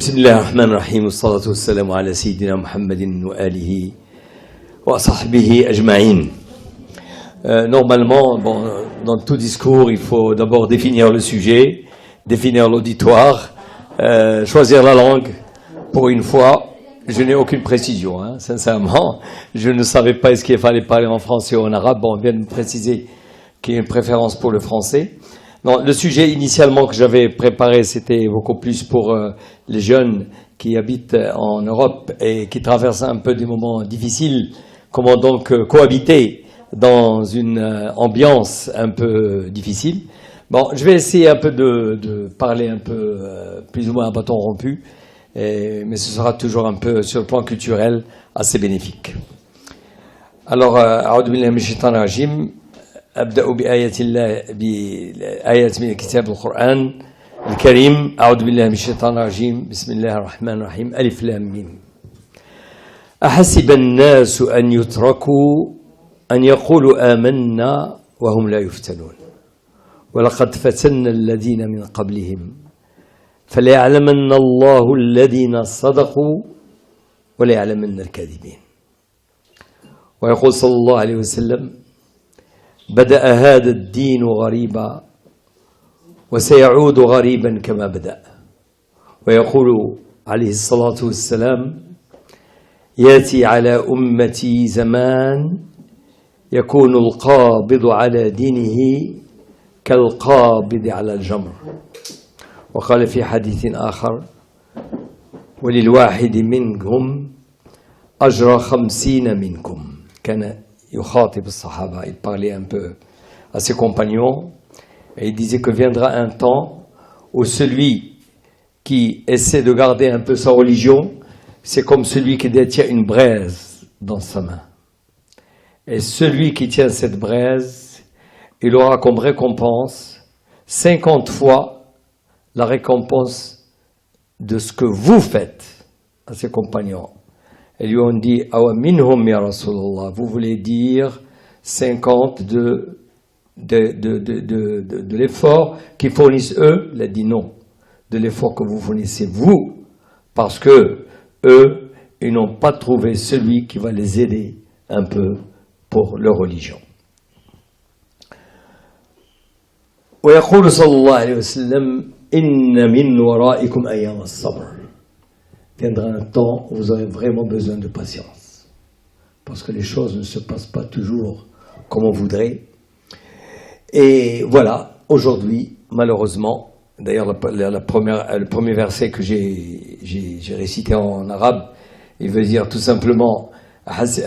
بسم الله الرحمن الرحيم والصلاة والسلام على سيدنا محمد وآله وصحبه أجمعين. Normalement, dans tout discours, il faut d'abord définir le sujet, définir l'auditoire, choisir la langue. Pour une fois, je n'ai aucune précision, sincèrement. Je ne savais pas est-ce qu'il fallait parler en français ou en arabe. Bon, on vient de me préciser qu'il y a une préférence pour le français. Non, le sujet initialement que j'avais préparé, c'était beaucoup plus pour les jeunes qui habitent en Europe et qui traversent un peu des moments difficiles. Comment donc cohabiter dans une ambiance un peu difficile. Bon, je vais essayer un peu de parler un peu plus ou moins à bâton rompu, mais ce sera toujours un peu sur le plan culturel assez bénéfique. Alors, أعوذ بالله من الشيطان الرجيم. أبدأ بآيات من كتاب القرآن الكريم. أعوذ بالله من الشيطان الرجيم. بسم الله الرحمن الرحيم. ألف لام ميم. أحسب الناس أن يتركوا أن يقولوا آمنا وهم لا يفتنون ولقد فتنا الذين من قبلهم فليعلمن الله الذين صدقوا وليعلمن الكاذبين. ويقول صلى الله عليه وسلم: بدأ هذا الدين غريبا وسيعود غريبا كما بدأ. ويقول عليه الصلاة والسلام: يأتي على أمتي زمان يكون القابض على دينه كالقابض على الجمر. وقال في حديث آخر: وللواحد منكم أجر 50 منكم. كان يخاطب الصحابة, il parlait un peu à ses compagnons et il disait que viendra un temps où celui qui essaie de garder un peu sa religion, c'est comme celui qui détient une braise dans sa main. Et celui qui tient cette braise, il aura comme récompense 50 fois la récompense de ce que vous faites à ses compagnons. Et lui ont dit: Awa minhum ya Rasulallah, vous voulez dire 50 de l'effort qu'ils fournissent eux? Il a dit non, de l'effort que vous fournissez vous, parce que eux, ils n'ont pas trouvé celui qui va les aider un peu pour leur religion. ويقول صلى الله عليه وسلم: إن من ورائكم أيام الصبر. Viendra un temps où vous aurez vraiment besoin de patience, parce que les choses ne se passent pas toujours comme on voudrait. Et voilà, aujourd'hui, malheureusement, d'ailleurs le premier verset que j'ai récité en arabe, il veut dire tout simplement: est-ce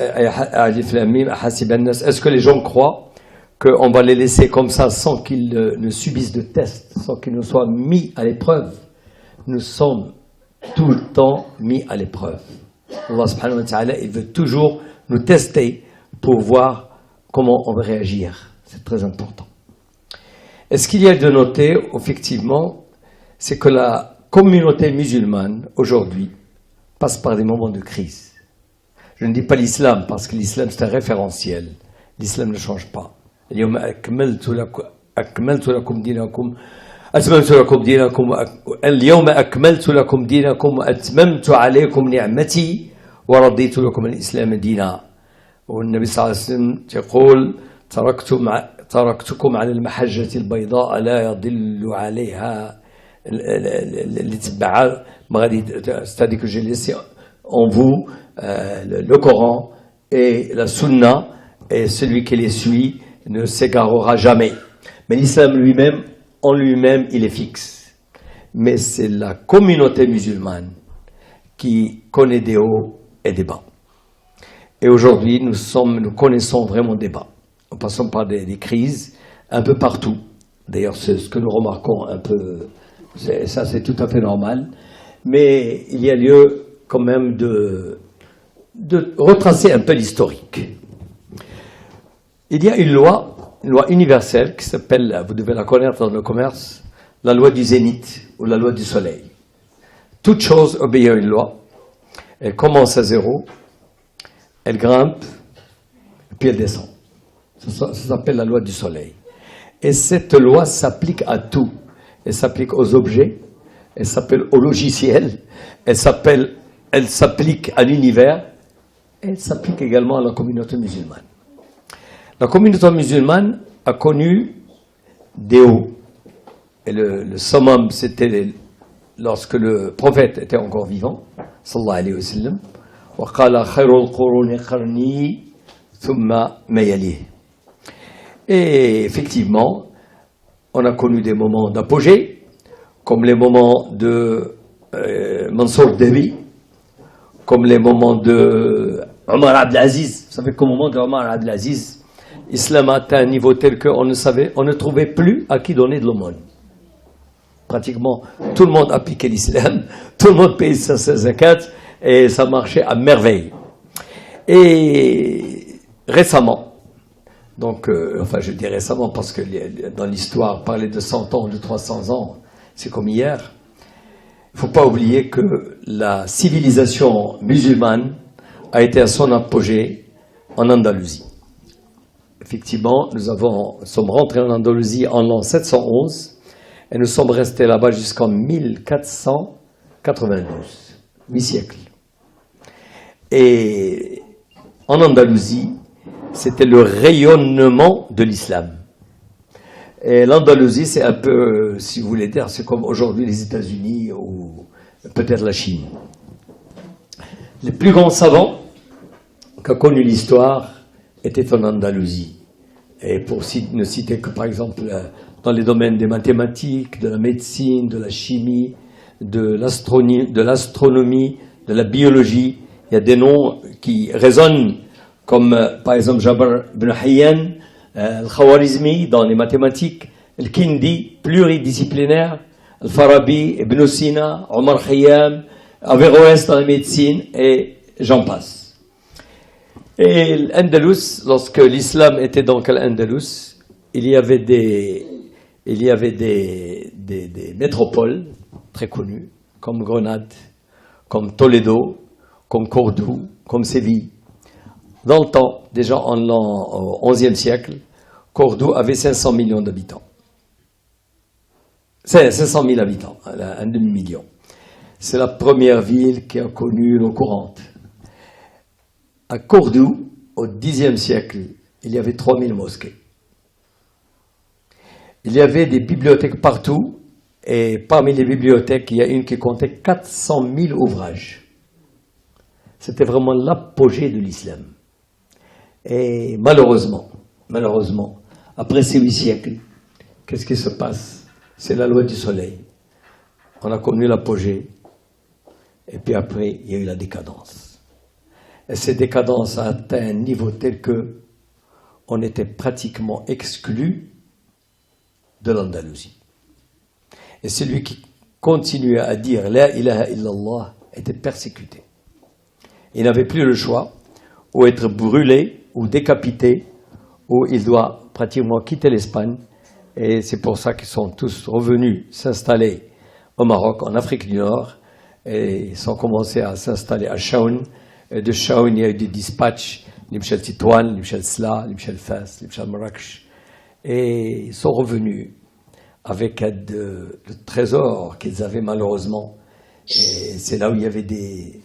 que les gens croient qu'on va les laisser comme ça sans qu'ils ne subissent de tests, sans qu'ils ne soient mis à l'épreuve? Nous sommes tout le temps mis à l'épreuve. Allah subhanahu wa ta'ala, il veut toujours nous tester pour voir comment on va réagir. C'est très important. Et ce qu'il y a de noter, effectivement, c'est que la communauté musulmane, aujourd'hui, passe par des moments de crise. Je ne dis pas l'islam, parce que l'islam, c'est un référentiel. L'islam ne change pas. اليوم أكملت لكم دينكم أتممت لكم دينكم اليوم أكملت لكم دينكم وأتممت عليكم نعمتي ورضيت لكم الإسلام دينا. والنبي صلى الله عليه وسلم يقول: تركتكم على المحجة البيضاء لا يضل عليها اللي تبعها. C'est-à-dire que j'ai laissé en vous le Coran et la Sunna, et celui qui les suit ne s'égarera jamais. Mais l'islam lui-même, en lui-même, il est fixe. Mais c'est la communauté musulmane qui connaît des hauts et des bas. Et aujourd'hui, nous connaissons vraiment des bas. Nous passons par des crises un peu partout. D'ailleurs, c'est ce que nous remarquons un peu. Ça, c'est tout à fait normal. Mais il y a lieu quand même de retracer un peu l'historique. Il y a une loi universelle qui s'appelle, vous devez la connaître dans le commerce, la loi du zénith ou la loi du soleil. Toute chose obéit à une loi. Elle commence à zéro, elle grimpe, et puis elle descend. Ça s'appelle la loi du soleil. Et cette loi s'applique à tout. Elle s'applique aux objets, elle s'appelle au logiciel, elle s'applique à l'univers, et elle s'applique également à la communauté musulmane. La communauté musulmane a connu des hauts. Et le summum, c'était lorsque le prophète était encore vivant, sallallahu alayhi wa sallam, وَقَالَ خَيْرُ الْقُرُونِ قَرْنِي ثُمَّ مَا يَلِيهِ. Et effectivement, on a connu des moments d'apogée, comme les moments de Mansour Debi, comme les moments de Omar Abdelaziz. Vous savez qu'au moment de Omar Abdelaziz, l'islam a atteint un niveau tel qu'on ne trouvait plus à qui donner de l'aumône. Pratiquement tout le monde appliquait l'islam, tout le monde payait sa zakat et ça marchait à merveille. Et récemment, donc, je dis récemment parce que dans l'histoire, parler de 100 ans, de 300 ans, c'est comme hier. Il ne faut pas oublier que la civilisation musulmane a été à son apogée en Andalousie. Effectivement, nous sommes rentrés en Andalousie en l'an 711 et nous sommes restés là-bas jusqu'en 1492, mi-siècle. Et en Andalousie, c'était le rayonnement de l'islam. Et l'Andalousie, c'est un peu, si vous voulez dire, c'est comme aujourd'hui les États-Unis ou peut-être la Chine. Les plus grands savants qu'a connu l'histoire étaient en Andalousie. Et pour ne citer que, par exemple, dans les domaines des mathématiques, de la médecine, de la chimie, de l'astronomie, de la biologie, il y a des noms qui résonnent comme par exemple Jabr ibn Hayyan, Al-Khawarizmi dans les mathématiques, Al-Kindi, pluridisciplinaire, Al-Farabi, Ibn Sina, Omar Khayyam, Averroès dans la médecine, et j'en passe. Et l'Andalus, lorsque l'islam était donc à l'Andalus, il y avait des métropoles très connues, comme Grenade, comme Toledo, comme Cordoue, comme Séville. Dans le temps, déjà en l'an XIe siècle, Cordoue avait 500 millions d'habitants. 500 000 habitants, un demi-million. C'est la première ville qui a connu l'eau courante. À Cordoue, au Xe siècle, il y avait 3000 mosquées. Il y avait des bibliothèques partout, et parmi les bibliothèques, il y a une qui comptait 400 000 ouvrages. C'était vraiment l'apogée de l'islam. Et malheureusement, après ces 8 siècles, qu'est-ce qui se passe? C'est la loi du soleil. On a connu l'apogée, et puis après, il y a eu la décadence. Et cette décadence a atteint un niveau tel que on était pratiquement exclu de l'Andalousie. Et celui qui continuait à dire « La ilaha illallah » était persécuté. Il n'avait plus le choix, ou être brûlé, ou décapité, ou il doit pratiquement quitter l'Espagne. Et c'est pour ça qu'ils sont tous revenus s'installer au Maroc, en Afrique du Nord, et ils ont commencé à s'installer à Chaoun. Et de Chaoun, il y a eu des dispatchs, les Michel Titouane, les Michel Sla, les Michel Fès, les Michel Marrakech. Et ils sont revenus avec le trésor qu'ils avaient malheureusement. Et c'est là où il y avait des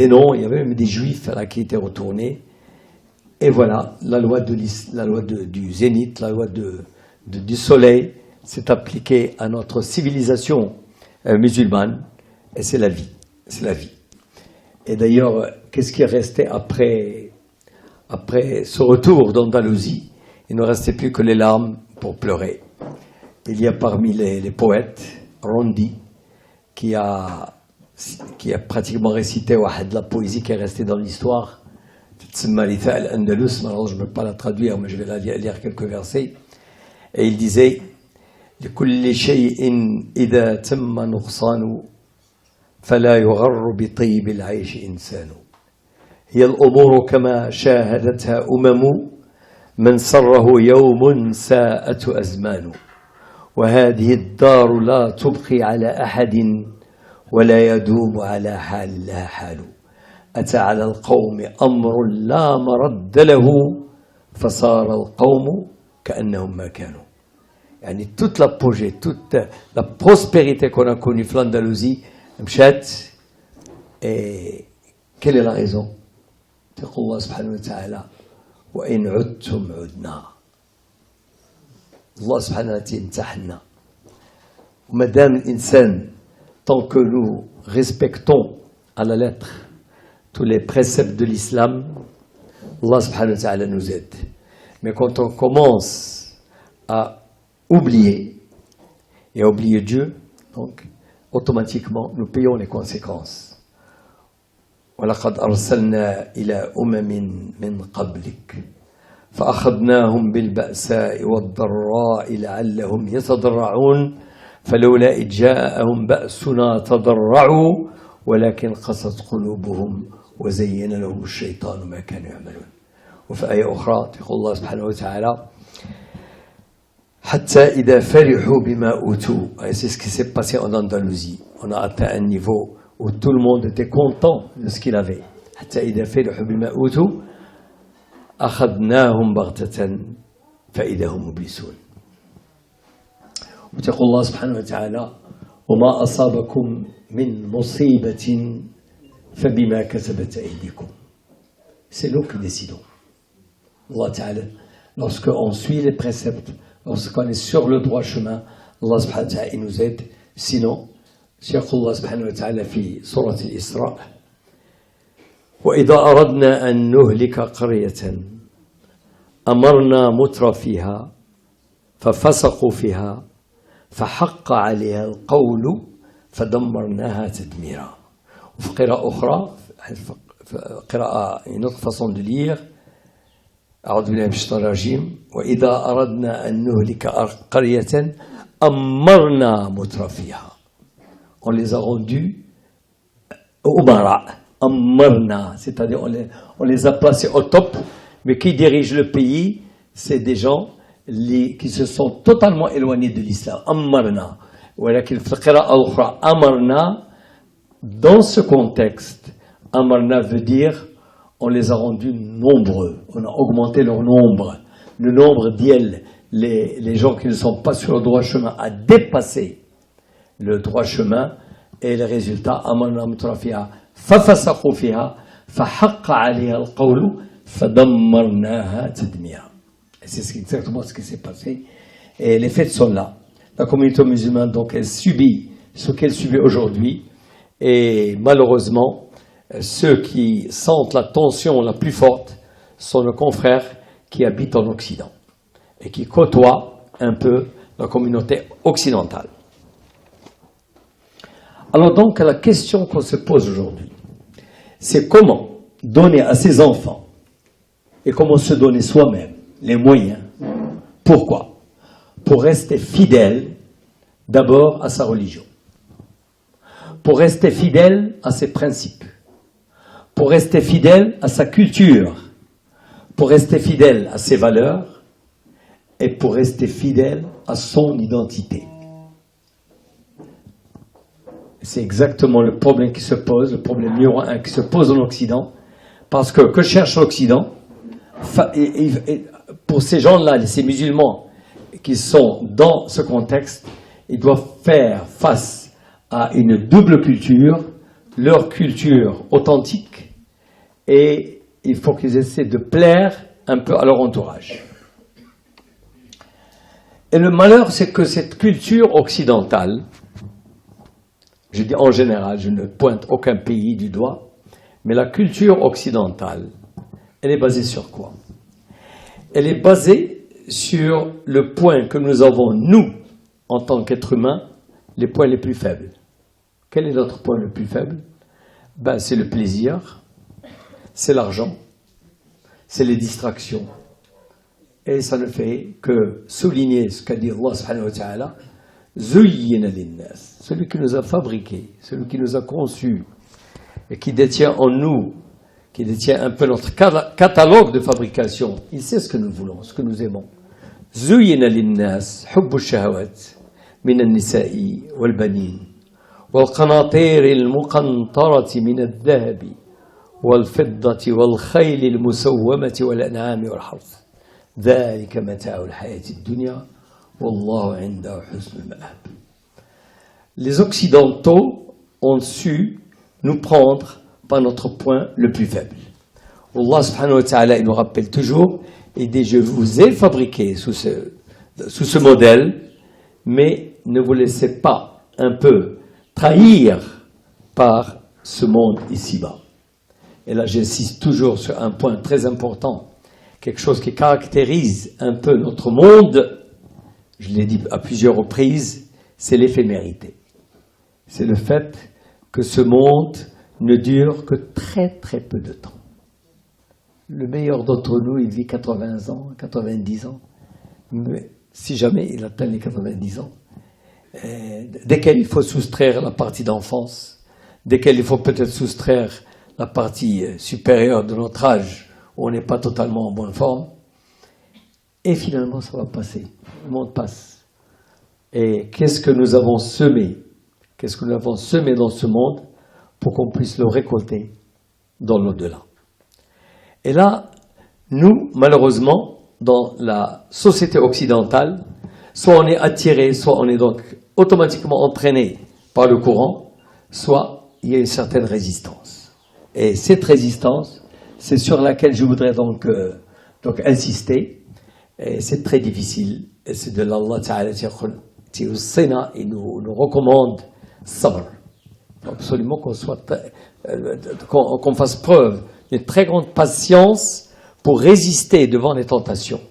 noms, il y avait même des juifs là, qui étaient retournés. Et voilà, la loi du zénith, la loi du soleil s'est appliquée à notre civilisation musulmane, et c'est la vie. C'est la vie. Et d'ailleurs, qu'est-ce qui est resté après ce retour d'Andalousie? Il ne restait plus que les larmes pour pleurer. Il y a parmi les poètes, Rondi, qui a pratiquement récité de la poésie qui est restée dans l'histoire. Malheureusement, je ne peux pas la traduire, mais je vais la lire quelques versets. Et il disait لكل شيء إذا تم نقصان فلا يغر بطيب العيش إنسان هي الأمور كما شاهدتها من سره يوم ساءت أزمان وهذه الدار لا تبقي على أحد ولا يدوم على حال لها حال أتى على القوم أمر لا مرد له فصار القوم كأنهم ما كانوا. toute l'apogée, toute la prospérité qu'on a connue في l'Andalousie مشات. Et quelle est la raison? يقول الله سبحانه وتعالى وإن عدتم عدنا. الله سبحانه وتعالى امتحنا. ومادام الإنسان tant que nous respectons à la lettre tous les préceptes de l'islam, Allah subhanahu wa ta'ala nous aide. Mais quand on commence à oublier et à oublier Dieu, donc automatiquement nous payons les conséquences. وَلَقَدْ أَرْسَلْنَا إِلَى أُمَمٍ مِّن قَبْلِكَ فَأَخَذْنَاهُمْ بِالْبَأْسَاءِ وَالضَّرَّاءِ لَعَلَّهُمْ يَتَضَرَّعُونَ فلولا إذ جاءهم بأسنا تضرعوا ولكن قست قلوبهم وزين لهم الشيطان ما كانوا يعملون. وفي آية أخرى يقول الله سبحانه وتعالى حتى إذا فرحوا بما أوتوا. C'est ce qui s'est passé en Andalousie. On a atteint un niveau où tout le monde était content de ce qu'il avait. حتى إذا فرحوا بما أوتوا أخذناهم بغتة فإذا هم مبلسون. وتقول الله سبحانه وتعالى وما أصابكم من مصيبة فبما كسبت أيديكم. C'est nous qui décidons. Allah Ta'ala, lorsqu'on suit les préceptes, lorsqu'on est sur le droit chemin, Allah subhanahu wa ta'ala nous aide. Sinon, يقول الله سبحانه وتعالى في سورة الإسراء وإذا أردنا أن نهلك قرية أمرنا مترفيها ففسقوا فيها فحق عليها القول فدمرناها تدميرا. وفي قراءة أخرى قراءة une autre façon de lire أعوذ بالله من الشيطان الرجيم وإذا أردنا أن نهلك قرية أمرنا مترفيها. On les a rendus أمراء. أمرنا, c'est-à-dire on les a placés au top, mais qui dirige le pays, c'est des gens qui se sont totalement éloignés de l'islam. Ammarna. ولكن في القراءة الأخرى أمرنا. Dans ce contexte, Amarna veut dire on les a rendus nombreux, on a augmenté leur nombre. Le nombre d'elles, les gens qui ne sont pas sur le droit chemin, a dépassé le droit chemin, et le résultat, Amarna mutrafiha fafasaqu fiha fahaqqa alayha alqawlu fadammarnaha tadmira. C'est exactement ce qui s'est passé. Et les faits sont là. La communauté musulmane, donc, elle subit ce qu'elle subit aujourd'hui. Et malheureusement, ceux qui sentent la tension la plus forte sont nos confrères qui habitent en Occident et qui côtoient un peu la communauté occidentale. Alors donc, la question qu'on se pose aujourd'hui, c'est comment donner à ses enfants et comment se donner soi-même les moyens. Pourquoi? Pour rester fidèle d'abord à sa religion, pour rester fidèle à ses principes, pour rester fidèle à sa culture, pour rester fidèle à ses valeurs et pour rester fidèle à son identité. C'est exactement le problème qui se pose, le problème numéro 1 qui se pose en Occident, parce que cherche l'Occident? Pour ces gens-là, ces musulmans qui sont dans ce contexte, ils doivent faire face à une double culture, leur culture authentique, et il faut qu'ils essaient de plaire un peu à leur entourage. Et le malheur, c'est que cette culture occidentale, je dis en général, je ne pointe aucun pays du doigt, mais la culture occidentale, elle est basée sur quoi? Elle est basée sur le point que nous avons, nous, en tant qu'êtres humains, les points les plus faibles. Quel est notre point le plus faible? C'est le plaisir, c'est l'argent, c'est les distractions. Et ça ne fait que souligner ce qu'a dit Allah subhanahu wa ta'ala, Zuyyina linnas, celui qui nous a fabriqués, celui qui nous a conçus, et qui détient en nous, qui détient un peu notre catalogue de fabrication. Il sait ce que nous voulons, ce que nous aimons. Zuyyina linnas, hubbu shahawat, min al-nisa'i wal-banin, wal-qanatir al-muqantarati min al-dhahabi, wal-fiddati wal-khayl al-musawwamati wal-an'ami wal-harth. ذلك متاع الحياة الدنيا Wallahu indahu husnul ma'ab. Les Occidentaux ont su nous prendre par notre point le plus faible. Allah subhanahu wa ta'ala, il nous rappelle toujours, il dit, je vous ai fabriqué sous ce modèle, mais ne vous laissez pas un peu trahir par ce monde ici-bas. Et là, j'insiste toujours sur un point très important, quelque chose qui caractérise un peu notre monde, je l'ai dit à plusieurs reprises, c'est l'éphémérité. C'est le fait que ce monde ne dure que très très peu de temps. Le meilleur d'entre nous, il vit 80 ans, 90 ans, mais si jamais il atteint les 90 ans, desquels il faut soustraire la partie d'enfance, desquels il faut peut-être soustraire la partie supérieure de notre âge, où on n'est pas totalement en bonne forme, et finalement ça va passer, le monde passe. Et qu'est-ce que nous avons semé? Qu'est-ce que nous avons semé dans ce monde pour qu'on puisse le récolter dans l'au-delà? Et là, nous, malheureusement, dans la société occidentale, soit on est attiré, soit on est donc automatiquement entraîné par le courant, soit il y a une certaine résistance. Et cette résistance, c'est sur laquelle je voudrais donc insister. Et c'est très difficile. Et c'est de l'Allah Ta'ala qui nous recommande sabr. Absolument qu'on fasse preuve d'une très grande patience pour résister devant les tentations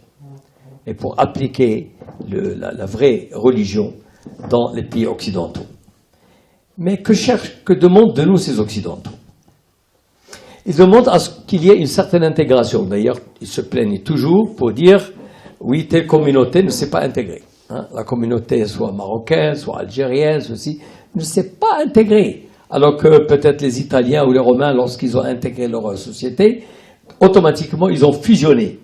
et pour appliquer la vraie religion dans les pays occidentaux. Mais que demandent de nous ces occidentaux? Ils demandent à ce qu'il y ait une certaine intégration. D'ailleurs, ils se plaignent toujours pour dire oui, telle communauté ne s'est pas intégrée. La communauté soit marocaine, soit algérienne, ceci, ne s'est pas intégrée. Alors que peut-être les Italiens ou les Romains, lorsqu'ils ont intégré leur société, automatiquement, ils ont fusionné.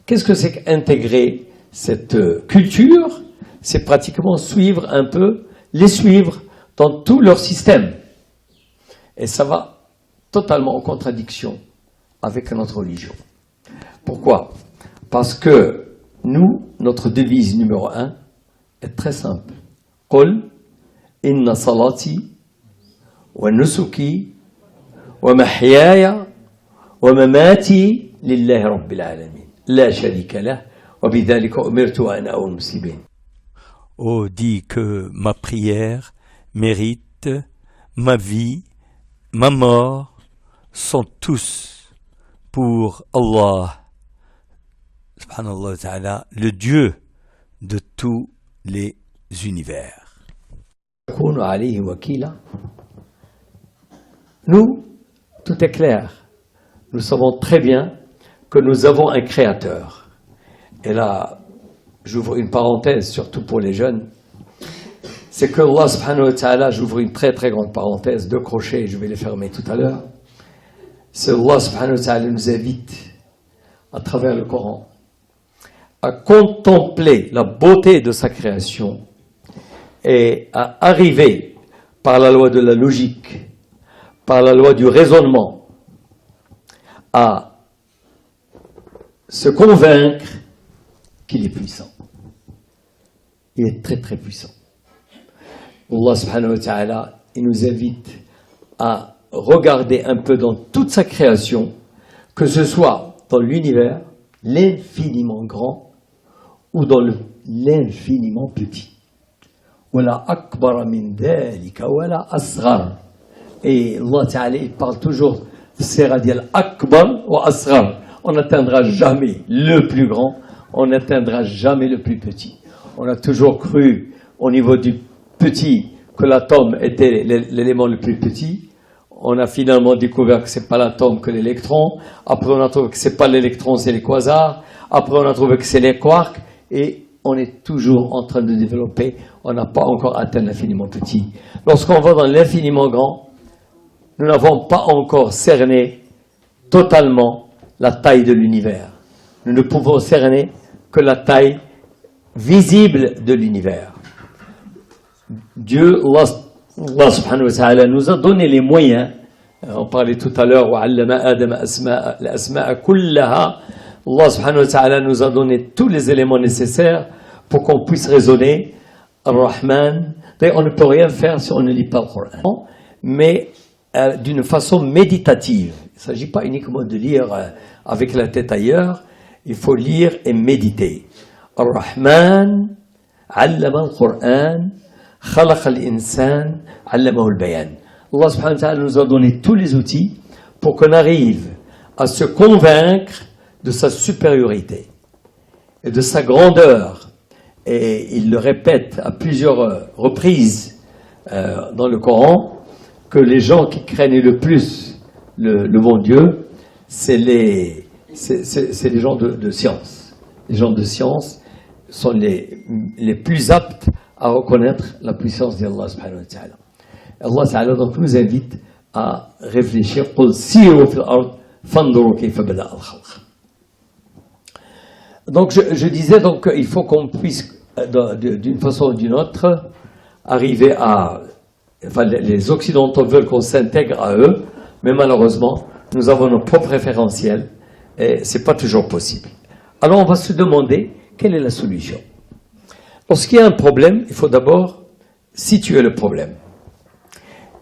Qu'est-ce que c'est qu'intégrer cette culture? C'est pratiquement les suivre dans tout leur système. Et ça va totalement en contradiction avec notre religion. Pourquoi? Parce que nous, notre devise numéro 1 est très simple. Qul inna salati wa nusuki wa mahyaya wa mamati lillahi rabbil alamin. La sharika lah wa bidhalika umirtu wa ana awwalul muslimin. Oh, dis que ma prière mérite, ma vie, ma mort sont tous pour Allah, subhanallah wa ta'ala, le Dieu de tous les univers. Nous, tout est clair. Nous savons très bien que nous avons un créateur. Et là, j'ouvre une parenthèse, surtout pour les jeunes. C'est que Allah subhanahu wa ta'ala, j'ouvre une très très grande parenthèse, 2 crochets, je vais les fermer tout à l'heure. C'est Allah subhanahu wa ta'ala nous invite, à travers le Coran, à contempler la beauté de sa création et à arriver par la loi de la logique, par la loi du raisonnement, à se convaincre qu'il est puissant. Il est très très puissant. Allah subhanahu wa ta'ala, il nous invite à regarder un peu dans toute sa création, que ce soit dans l'univers, l'infiniment grand, ou dans l'infiniment petit. Wala akbar min dhalika wala asghar. Et Allah ta'ala, il parle toujours c'est radial akbar wa asghar. On n'atteindra jamais le plus grand, on n'atteindra jamais le plus petit. On a toujours cru au niveau du petit que l'atome était l'élément le plus petit. On a finalement découvert que c'est pas l'atome que l'électron. Après on a trouvé que c'est pas l'électron, c'est les quasars. Après on a trouvé que c'est les quarks. Et on est toujours en train de développer. On n'a pas encore atteint l'infiniment petit. Lorsqu'on va dans l'infiniment grand, nous n'avons pas encore cerné totalement la taille de l'univers. Nous ne pouvons cerner que la taille visible de l'univers. Dieu, Allah subhanahu wa ta'ala, nous a donné les moyens. On parlait tout à l'heure, وَعَلَّمَ آدَمَ الْأَسْمَاءَ كُلَّهَا. Allah subhanahu wa ta'ala nous a donné tous les éléments nécessaires pour qu'on puisse raisonner. Ar-Rahman, on ne peut rien faire si on ne lit pas le Coran, mais d'une façon méditative. Il ne s'agit pas uniquement de lire avec la tête ailleurs, il faut lire et méditer. Ar-Rahman, allama al-Qur'an, khalaqa al-insan, allamahu al-bayan. Allah subhanahu wa ta'ala nous a donné tous les outils pour qu'on arrive à se convaincre de sa supériorité et de sa grandeur. Et il le répète à plusieurs reprises dans le Coran, que les gens qui craignent le plus le bon Dieu, c'est les gens de science. Les gens de science sont les plus aptes à reconnaître la puissance d'Allah subhanahu wa ta'ala. Allah ta'ala donc nous invite à réfléchir. قُلْ سِيرُوا فِي الْأَرْضِ فَانْظُرُوا كَيْفَ بَدَأَ الْخَلْقَ. Donc je disais donc qu'il faut qu'on puisse d'une façon ou d'une autre arriver à... Enfin, les Occidentaux veulent qu'on s'intègre à eux, mais malheureusement, nous avons nos propres référentiels et ce n'est pas toujours possible. Alors on va se demander quelle est la solution. Lorsqu'il y a un problème, il faut d'abord situer le problème.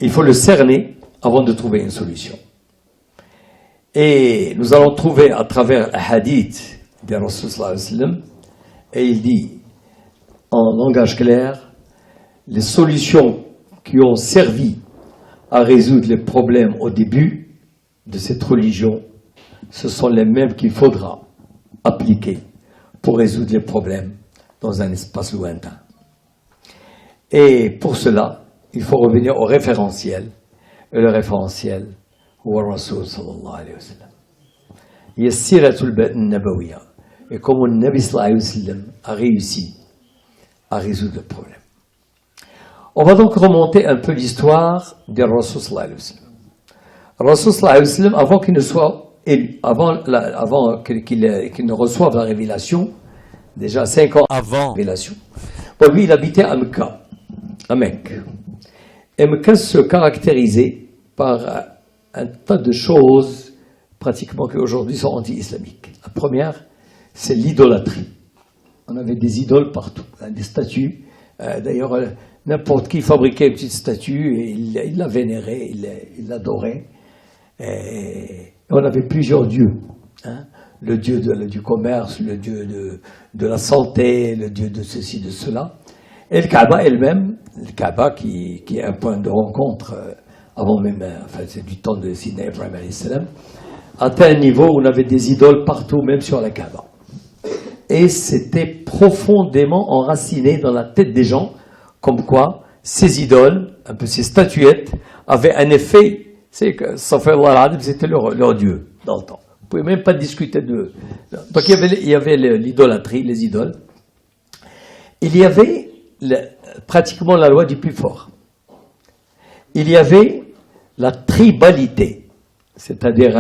Il faut le cerner avant de trouver une solution. Et nous allons trouver à travers le hadith de Rasul sallallahu alayhi wa sallam, et il dit en langage clair, les solutions qui ont servi à résoudre les problèmes au début de cette religion, ce sont les mêmes qu'il faudra appliquer pour résoudre les problèmes dans un espace lointain. Et pour cela, il faut revenir au référentiel. Et le référentiel, huwa Rasul sallallahu alayhi wa sallam. Yassiratul Nabawiyya. Et comment le Nabi sallallahu alayhi wa sallam a réussi à résoudre le problème. On va donc remonter un peu l'histoire de Rasul sallallahu alayhi wa sallam. Rasul sallallahu alayhi wa sallam, avant qu'il ne soit élu, avant qu'il ne reçoive la révélation, déjà 5 ans avant la révélation, bon, lui il habitait à Mecca, à Mecque. Et Mecca se caractérisait par un tas de choses pratiquement qui aujourd'hui sont anti-islamiques. La première, c'est l'idolâtrie. On avait des idoles partout, des statues. D'ailleurs, n'importe qui fabriquait une petite statue et il la vénérait, il l'adorait. Et on avait plusieurs dieux. Hein? Le dieu du commerce, le dieu de la santé, le dieu de ceci, de cela. Et le Kaaba elle-même, le Kaaba qui est un point de rencontre avant même, enfin c'est du temps de Sidna Ibrahim alayhi salam, atteint un niveau où on avait des idoles partout, même sur la Kaaba. Et c'était profondément enraciné dans la tête des gens, comme quoi ces idoles, un peu ces statuettes, avaient un effet, c'est que c'était leur dieu dans le temps. Vous ne pouvez même pas discuter de... Donc il y avait l'idolâtrie, les idoles. Il y avait pratiquement la loi du plus fort. Il y avait la tribalité, c'est-à-dire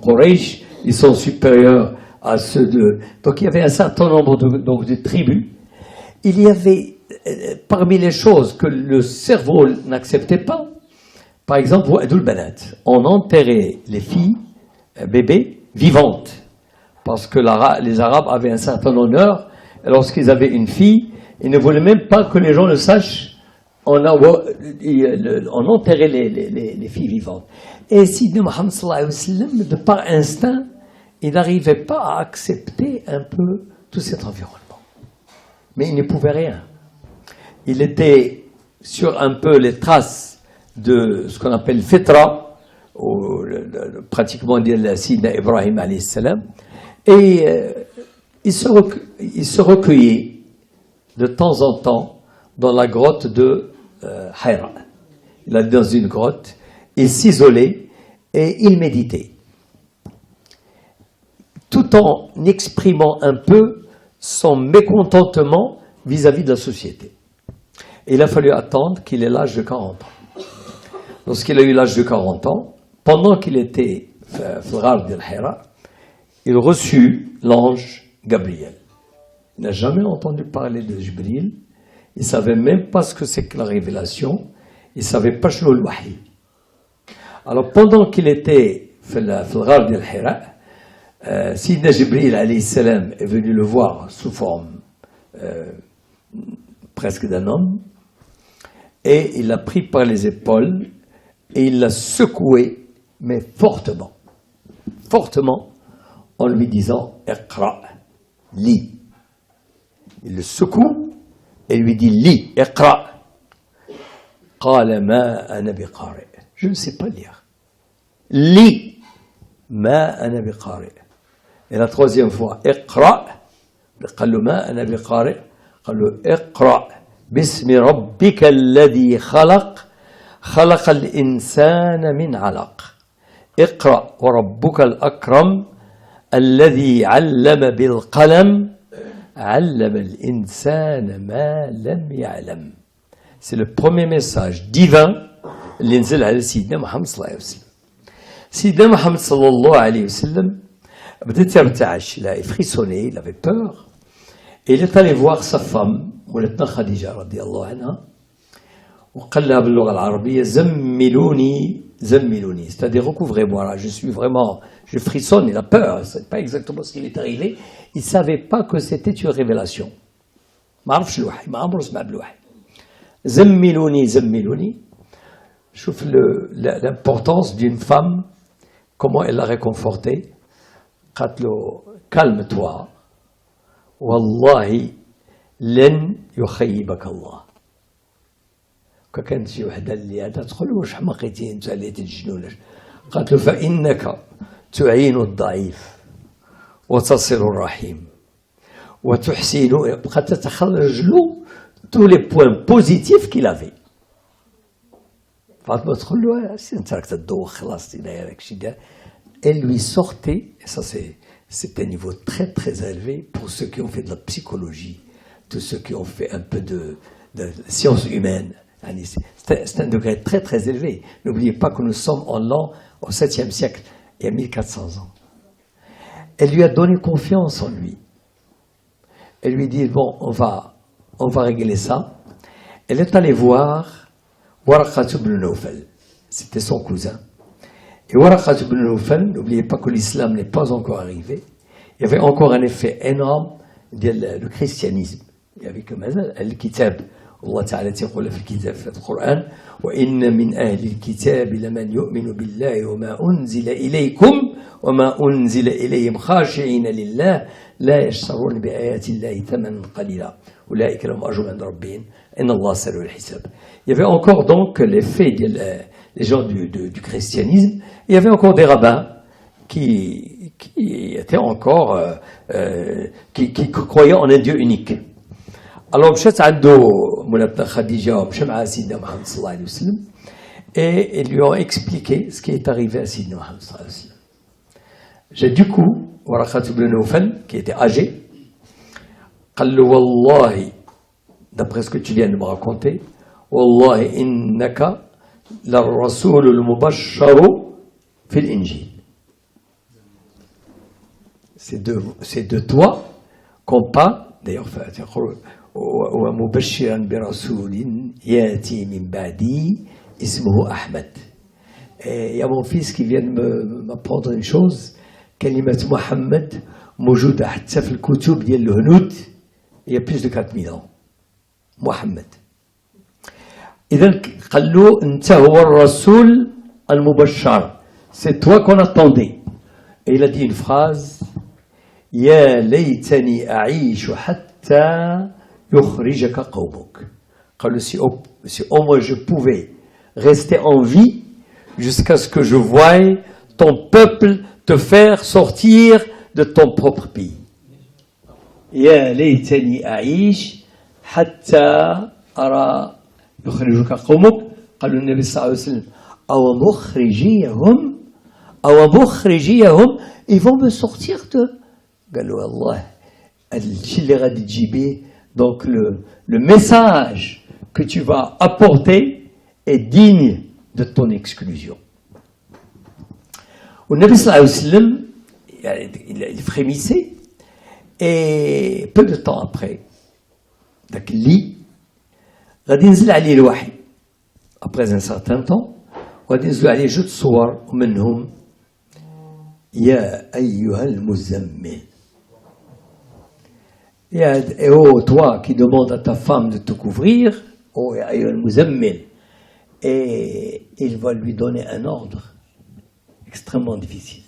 Quraysh, ils sont supérieurs à ceux de... Donc il y avait un certain nombre de tribus. Il y avait, parmi les choses que le cerveau n'acceptait pas, par exemple, on enterrait les filles, bébés, vivantes, parce que les Arabes avaient un certain honneur, et lorsqu'ils avaient une fille, ils ne voulaient même pas que les gens le sachent, on enterrait les filles vivantes. Et Sidna Muhammad sallallahu alayhi wa sallam, de par instinct, il n'arrivait pas à accepter un peu tout cet environnement. Mais il ne pouvait rien. Il était sur un peu les traces de ce qu'on appelle fitra, ou pratiquement le Sidna Ibrahim alayhi salam, et il se recueillait de temps en temps dans la grotte de Hira. Il allait dans une grotte, il s'isolait et il méditait, tout en exprimant un peu son mécontentement vis-à-vis de la société. Et il a fallu attendre qu'il ait l'âge de 40 ans. Lorsqu'il a eu l'âge de 40 ans, pendant qu'il était Fghar d'Al-Hira, il reçut l'ange Gabriel. Il n'a jamais entendu parler de Jibril. Il ne savait même pas ce que c'est que la révélation. Il ne savait pas ce que le wahi. Alors pendant qu'il était Fghar d'Al-Hira, Sidna Jibril alayhi salam est venu le voir sous forme presque d'un homme, et il l'a pris par les épaules et il l'a secoué, mais fortement, en lui disant « Iqra, lis ». Il le secoue et lui dit « Lis, Iqra ». « Qala ma ana biqari » Je ne sais pas lire. « Lis, ma ana biqari ». Et la troisième fois « Iqra ». قال له ما أنا بقارئ قال له اقرأ باسم ربك الذي خلق الإنسان من علق اقرأ وربك الأكرم الذي علم بالقلم علم الإنسان ما لم يعلم. C'est le premier message divin اللي نزل على سيدنا محمد صلى الله عليه وسلم. سيدنا محمد صلى الله عليه وسلم بدأت يرتعش, il a frissonné, il avait peur. Et il est allé voir sa femme, مولاتنا خديجة رضي الله عنها, وقال لها باللغة العربية زملوني. C'est-à-dire recouvrez-moi là, je frissonne, il a peur, c'est pas exactement ce qui lui est arrivé. Il savait pas que c'était une révélation. ما عرفش الوحي, ما عمره سمع بالوحي. زملوني. شوف l'importance d'une femme, comment elle l'a réconforté. قالت له calme-toi, والله لن يخيبك الله. كانت شي وحده اللي هذا تقول له واش حماقيتي انت اللي تجنون. قالت له فانك تعين الضعيف وتصل الرحيم وتحسن. بقات تخرج له tous les points positifs qu'il avait. فاطمه تقول له انت راك تدوخ خلاص داير شي دار. Elle lui sortait, et ça c'est un niveau très très élevé pour ceux qui ont fait de la psychologie, tous ceux qui ont fait un peu de sciences humaines. C'est un degré très très élevé. N'oubliez pas que nous sommes au 7e siècle, il y a 1400 ans. Elle lui a donné confiance en lui. Elle lui dit, bon, on va régler ça. Elle est allée voir Waraqat ibn Nawfal. C'était son cousin. Et Waraqat ibn Nawfal, n'oubliez pas que l'islam n'est pas encore arrivé. Il y avait encore un effet énorme du christianisme. Il y avait que le kitab. Allah Ta'ala يقول في الكتاب في القرآن وإن من أهل الكتاب لمن يؤمن بالله وما أنزل إليكم وما أنزل إليهم خاشعين لله لا يشترون بآيات الله ثمنا قليلا أولئك لهم أجر عند ربهم إن الله سريع الحساب. Il y avait encore donc l'effet des gens du christianisme. Il y avait encore des rabbins qui étaient encore qui croyaient en un Dieu unique. Alors مشات عنده مولاتنا خديجة ومشى مع سيدنا محمد صلى الله عليه وسلم et ils lui ont expliqué ce qui est arrivé à سيدنا محمد صلى الله عليه وسلم. J'ai du coup Waraqat ibn Nawfal qui était âgé قال له والله d'après ce que tu viens de me raconter والله إنك للرسول المبشر في الإنجيل. C'est de toi qu'on parle d'ailleurs ومبشرا برسول ياتي من بعدي اسمه أحمد. Il y a mon fils qui vient de m'apprendre une chose, كلمة محمد موجودة حتى في الكتب ديال الهنود il y a plus de 4000 ans. محمد. إذن قال له أنت هو الرسول المبشر. C'est toi qu'on attendait. Et il a dit une phrase يا ليتني أعيش حتى يخرجك قومك. قال له si au moins je pouvais rester en vie jusqu'à ce que je voie ton peuple te faire sortir de ton propre pays. يا ليتني أعيش حتى أرى يخرجك قومك. قال له النبي صلى الله عليه وسلم أو مخرجيهم ils vont me sortir de. قال له الله الشيء اللي غادي تجيبيه donc le message que tu vas apporter est digne de ton exclusion. والنبي صلى الله عليه وسلم il frémissait et peu de temps après داك اللي غادي ينزل عليه الوحي après un certain temps وغادي ينزلوا عليه جوج صور ومنهم يا أيها المزمل. Et oh, toi qui demandes à ta femme de te couvrir, oh, ya ayyuhal muzammil. Et il va lui donner un ordre extrêmement difficile.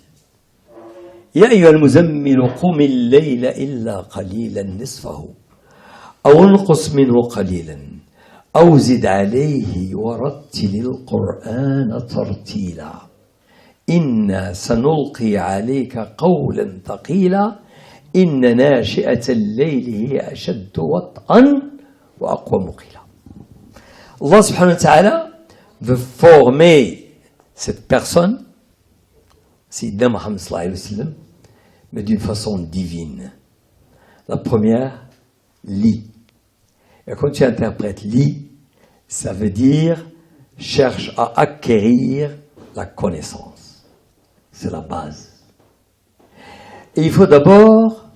يا أيها المزمل قم الليل إلا قليلا نصفه أو انقص منه قليلا أو زد عليه ورتل القرآن ترتيلا إنا سنلقي عليك قولا ثقيلا إن ناشئة الليل هي أشد وطئا وأقوى مقيلا. Allah subhanahu wa ta'ala veut former cette personne, Sayyidina Muhammad sallallahu alayhi wa sallam, mais d'une façon divine. La première, lis. Et quand tu interprètes lis, ça veut dire cherche à acquérir la connaissance. C'est la base. Et il faut d'abord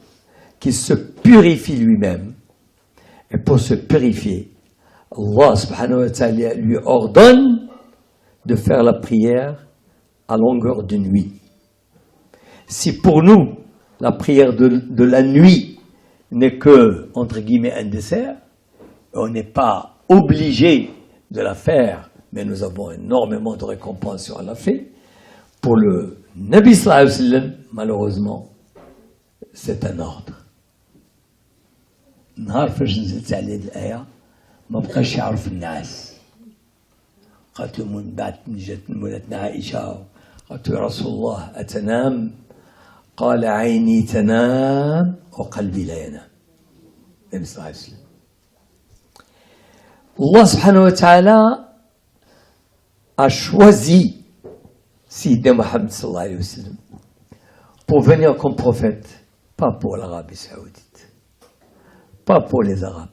qu'il se purifie lui-même. Et pour se purifier, Allah subhanahu wa ta'ala lui ordonne de faire la prière à longueur de nuit. Si pour nous, la prière de la nuit n'est que, entre guillemets, un dessert, on n'est pas obligé de la faire, mais nous avons énormément de récompenses si on l'a fait. Pour le Nabi sallallahu alayhi wa sallam, malheureusement, c'est un ordre. نهار فاش نزلت عليه الآية ما بقاش يعرف الناس. قالت له من بعد جات مولاتنا عائشة قالت له يا رسول الله أتنام؟ قال عيني تنام وقلبي لا ينام. النبي صلى الله عليه وسلم. Allah subhanahu wa ta'ala a choisi Sayyidina Muhammad sallallahu alayhi wa sallam pour venir comme prophète, pas pour l'Arabie saoudite, pas pour les Arabes,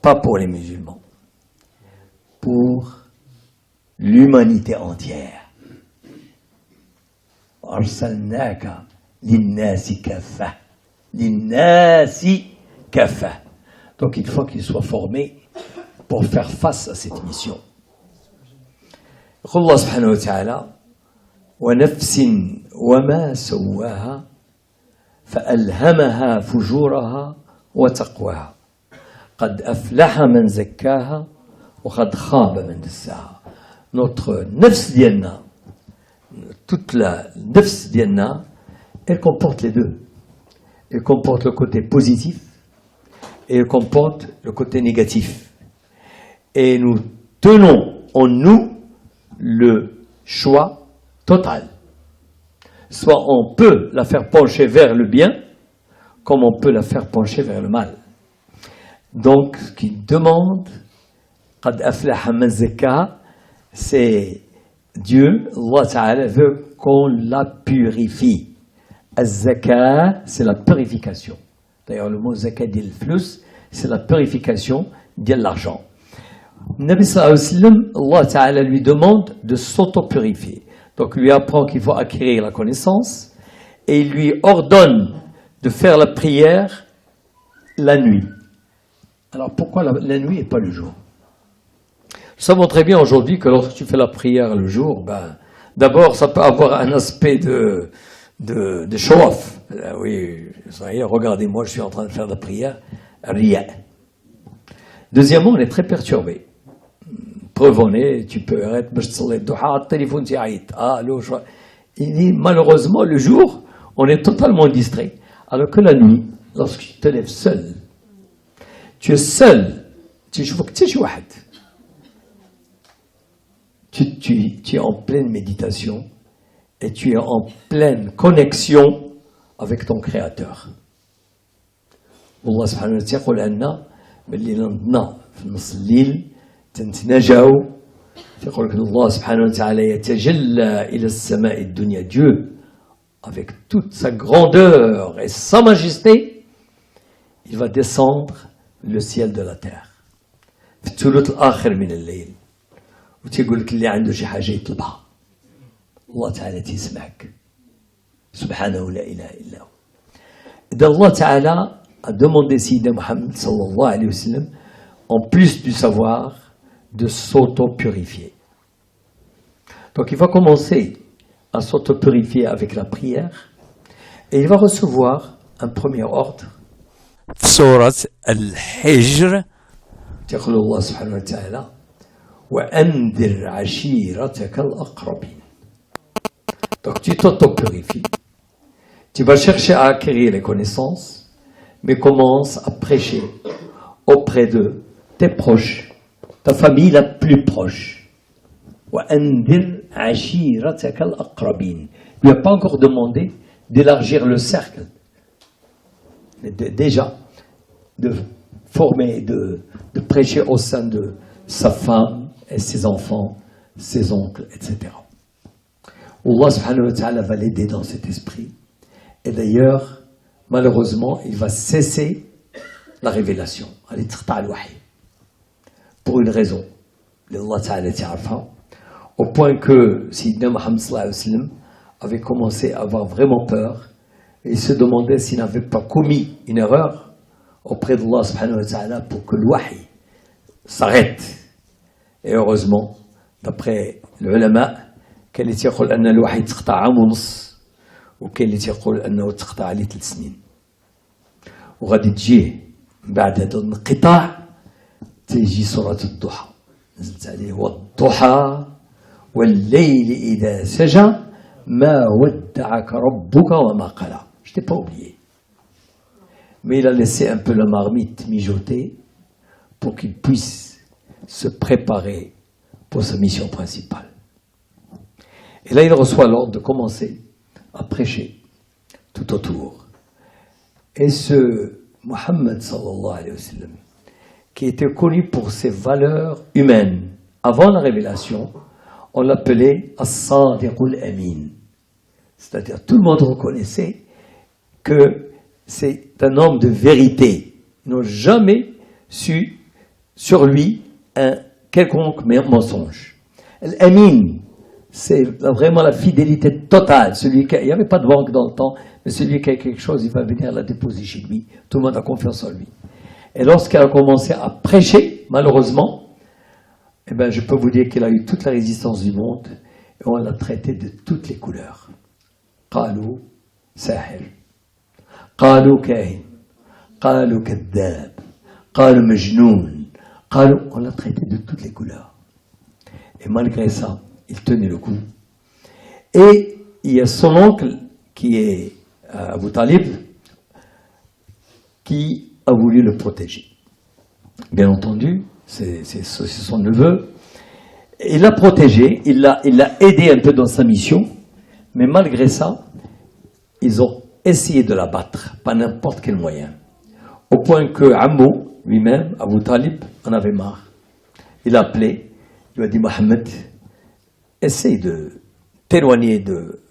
pas pour les musulmans, pour l'humanité entière. أرسلناك للناس كافة للناس كافة. Donc il faut qu'il soit formé pour faire face à cette mission. يقول الله سبحانه وتعالى ونفس وما سواها فألهمها فجورها وتقواها قد أفلح من زكاها وقد خاب من دساها. Notre nafs ديالنا, toute la nafs ديالنا, elle comporte les deux. Elle comporte le côté positif et elle comporte le côté négatif. Et nous tenons en nous le choix total. Soit on peut la faire pencher vers le bien, comme on peut la faire pencher vers le mal. Donc, ce qui demande, قد أفلح من زكاها, c'est Dieu, Allah Ta'ala, veut qu'on la purifie. Az-zaka, c'est la purification. D'ailleurs, le mot zakat dit le flus, c'est la purification de l'argent. Nabi sallallahu alayhi wa sallam, Allah Ta'ala lui demande de s'auto-purifier. Donc, il lui apprend qu'il faut acquérir la connaissance et il lui ordonne de faire la prière la nuit. Alors, pourquoi la nuit et pas le jour? Nous savons très bien aujourd'hui que lorsque tu fais la prière le jour, ben, d'abord, ça peut avoir un aspect de show-off. Oui, regardez-moi, je suis en train de faire la prière. Rien. Deuxièmement, on est très perturbé. Preuve en est, tu peux arrêter, le téléphone t'arrête. Malheureusement, le jour, on est totalement distrait. Alors que la nuit, lorsque tu te lèves seul, tu es seul, tu es en pleine méditation et tu es en pleine connexion avec ton Créateur. Allah subhanahu wa ta'ala يقول لنا باللي نضنا في نص الليل تنتناجاو يقول لك الله سبحانه وتعالى يتجلى إلى السماء الدنيا. Dieu, avec toute sa grandeur et sa majesté, il va descendre le ciel de la terre. في الثلث الآخر من الليل. وتيقول لك اللي عنده شي حاجة يطلبها. الله تعالى تسمعك. سبحانه لا إله إلا هو. إذا الله تعالى a demandé Sayyidina Muhammad sallallahu alayhi wa sallam, en plus du savoir, de s'auto-purifier. Donc il va commencer à s'auto-purifier avec la prière et il va recevoir un premier ordre في سورة الحجر يقول الله سبحانه وتعالى وأنذر عشيرتك الأقربين. Donc tu t'auto-purifies, tu vas chercher à acquérir les connaissances, mais commence à prêcher auprès de tes proches, ta famille la plus proche. وأنذر عشيرتك الأقربين. Il ne lui a pas encore demandé d'élargir le cercle, mais déjà de former, de prêcher au sein de sa femme et ses enfants, ses oncles, etc. Allah subhanahu wa ta'ala va l'aider dans cet esprit. Et d'ailleurs, malheureusement, il va cesser la révélation. Pour une raison. Au point que Sayyidina Muhammad sallallahu alayhi wa sallam avait commencé à avoir vraiment peur. Et il se demandait s'il n'avait pas commis une erreur auprès d'Allah subhanahu wa ta'ala pour que le wahy s'arrête. Et heureusement, d'après l'ulama, كان اللي تيقول أن الوحي تقطع عام ونص وكاين اللي تيقول أنه تقطع عليه 3 سنين وغادي تجيه بعد هذا الانقطاع تيجي سورة الضحى نزلت عليه والضحى والليل إذا سجى ما ودعك ربك وما قلى. Je t'ai pas oublié. Mais il a laissé un peu la marmite mijoter pour qu'il puisse se préparer pour sa mission principale. Et là, il reçoit l'ordre de commencer à prêcher tout autour. Et ce Muhammad sallallahu alayhi wa sallam, qui était connu pour ses valeurs humaines, avant la révélation, on l'appelait As-Sadiqul Amin. C'est-à-dire, tout le monde reconnaissait que c'est un homme de vérité. Ils n'ont jamais su sur lui un quelconque mensonge. Al-Amin, c'est vraiment la fidélité totale. Il n'y avait pas de banque dans le temps, mais celui qui a quelque chose, il va venir la déposer chez lui. Tout le monde a confiance en lui. Et lorsqu'elle a commencé à prêcher, malheureusement, eh ben, je peux vous dire qu'il a eu toute la résistance du monde et on l'a traité de toutes les couleurs. قالوا ساحر قالوا كاهن قالوا كذاب قالوا مجنون قالوا, on l'a traité de toutes les couleurs. Et malgré ça, il tenait le coup. Et il y a son oncle, qui est Abu Talib, qui a voulu le protéger. Bien entendu, c'est son neveu. Il l'a protégé, il l'a aidé un peu dans sa mission, mais malgré ça, ils ont essayé de l'abattre, par n'importe quel moyen. Au point que Ammo, lui-même, Abu Talib, en avait marre. Il a appelé, il lui a dit, Mohammed, essaye de t'éloigner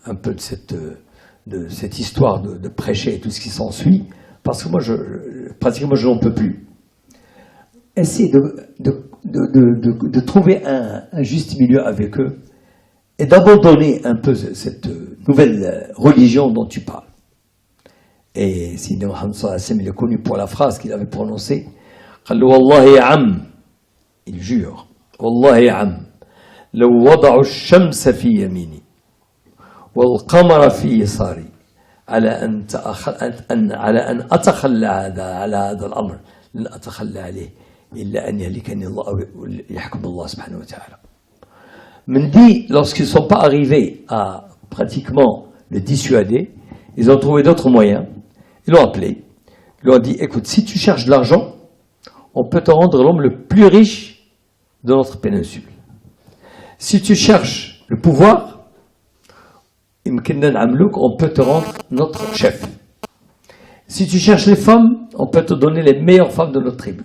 un peu de cette histoire de prêcher et tout ce qui s'ensuit, parce que moi, pratiquement, je n'en peux plus. Essaye de trouver un juste milieu avec eux et d'abandonner un peu cette nouvelle religion dont tu parles. Et Sayyidina Muhammad sallallahu alayhi wa sallam, il est connu pour la phrase qu'il avait prononcée, Wallahi am, il jure, Wallahi am, لو وضعوا الشمس في يميني والقمر في يساري على أن أتخلى على هذا الأمر لن أتخلى عليه إلا أن يهلكني الله أو يحكم الله سبحانه وتعالى. Mendi, lorsqu'ils ne sont pas arrivés à pratiquement le dissuader, ils ont trouvé d'autres moyens. Ils l'ont appelé. Ils lui ont dit, écoute, si tu cherches de l'argent, on peut te rendre l'homme le plus riche de notre péninsule. Si tu cherches le pouvoir, on peut te rendre notre chef. Si tu cherches les femmes, on peut te donner les meilleures femmes de notre tribu.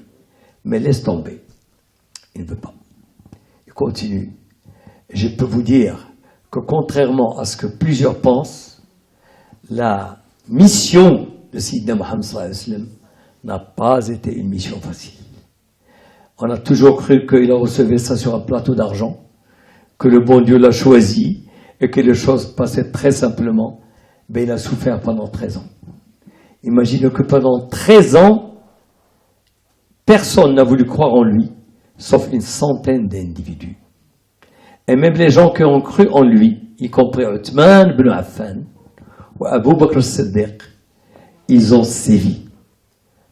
Mais laisse tomber. Il ne veut pas. Il continue. Je peux vous dire que contrairement à ce que plusieurs pensent, la mission de Sayyidina Muhammad sallallahu alayhi wa sallam n'a pas été une mission facile. On a toujours cru qu'il a reçu ça sur un plateau d'argent, que le bon Dieu l'a choisi et que les choses passaient très simplement. Ben, il a souffert pendant 13 ans. Imaginez que pendant 13 ans, personne n'a voulu croire en lui, sauf une centaine d'individus. Et même les gens qui ont cru en lui, y compris Uthman ibn Affan ou Abu Bakr as-Siddiq, ils ont sévi.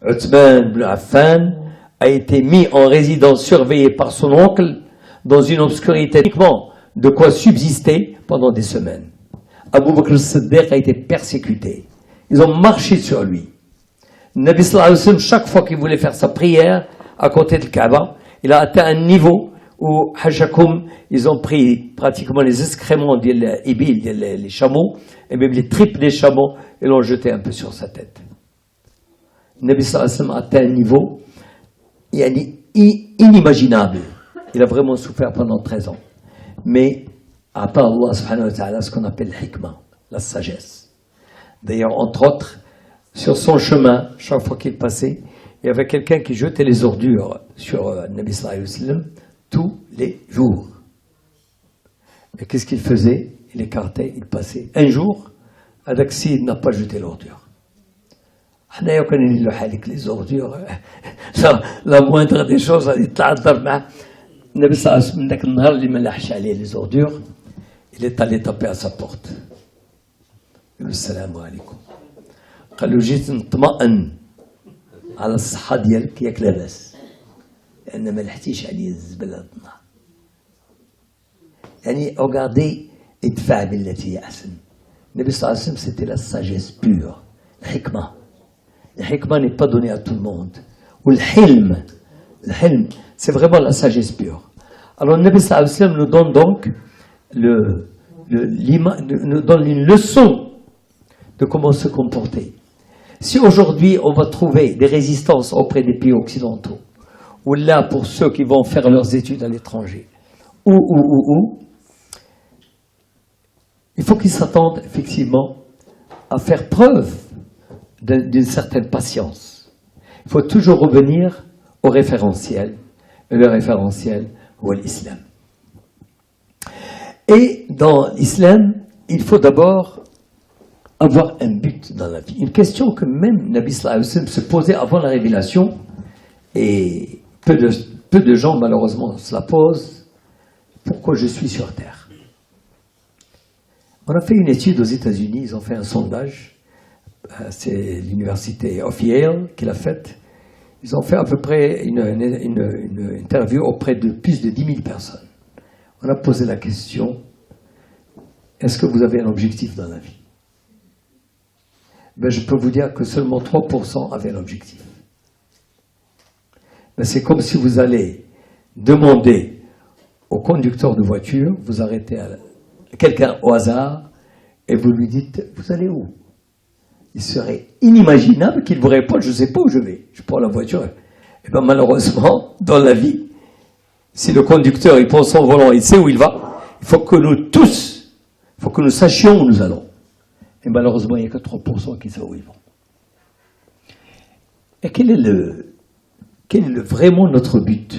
Uthman ibn Affan a été mis en résidence surveillée par son oncle dans une obscurité uniquement de quoi subsister pendant des semaines. Abu Bakr al-Siddiq a été persécuté. Ils ont marché sur lui. Nabi sallallahu alayhi wa sallam, chaque fois qu'il voulait faire sa prière à côté de Kaaba, il a atteint un niveau où Hajakum, ils ont pris pratiquement les excréments des ibil, les chameaux, et même les tripes des chameaux, et l'ont jeté un peu sur sa tête. Nabi sallallahu alayhi wa sallam a atteint un niveau inimaginable. Il a vraiment souffert pendant 13 ans. Mais à part Allah subhanahu wa ta'ala, ce qu'on appelle hikmah, la sagesse. D'ailleurs, entre autres, sur son chemin, chaque fois qu'il passait, il y avait quelqu'un qui jetait les ordures sur Nabi sallallahu alayhi wa sallam tous les jours. Et qu'est-ce qu'il faisait? Il écartait, il passait. Un jour, Adaxi n'a pas jeté l'ordure. Les ordures, la moindre des choses, il les ordures, il est allé taper à sa porte. Il dit salam alaikum. قال له جيت نطمئن على الصحة ديالك ياك لاباس لأن ما لحتيش عليه الزبل هاد النهار. يعني regardez ادفع بالتي هي أحسن. النبي صلى الله عليه وسلم c'était la sagesse pure, الحكمة. الحكمة n'est pas donnée à tout le monde. Ou le hilm, c'est vraiment la sagesse pure. Alors le Nabi sallallahu alayhi wa sallam nous donne donc nous donne une leçon de comment se comporter. Si aujourd'hui on va trouver des résistances auprès des pays occidentaux, ou là pour ceux qui vont faire leurs études à l'étranger, il faut qu'ils s'attendent effectivement à faire preuve d'une certaine patience. Il faut toujours revenir au référentiel, et le référentiel ou l'islam. Et dans l'islam, il faut d'abord avoir un but dans la vie. Une question que même Nabi sallallahu alayhi wa sallam se posait avant la révélation, et peu de gens malheureusement se la posent: pourquoi je suis sur terre? On a fait une étude aux États-Unis, ils ont fait un sondage, c'est l'université of Yale qui l'a faite. Ils ont fait à peu près une interview auprès de plus de 10 000 personnes. On a posé la question: est-ce que vous avez un objectif dans la vie? Ben, je peux vous dire que seulement 3% avaient un objectif. Ben, c'est comme si vous allez demander au conducteur de voiture, vous arrêtez à quelqu'un au hasard et vous lui dites: vous allez où? Il serait inimaginable qu'il vous réponde: je ne sais pas où je vais, je prends la voiture. Et bien malheureusement, dans la vie, si le conducteur il prend son volant, il sait où il va, il faut que nous tous, il faut que nous sachions où nous allons. Et malheureusement, il n'y a que 3% qui savent où ils vont. Et quel est vraiment notre but?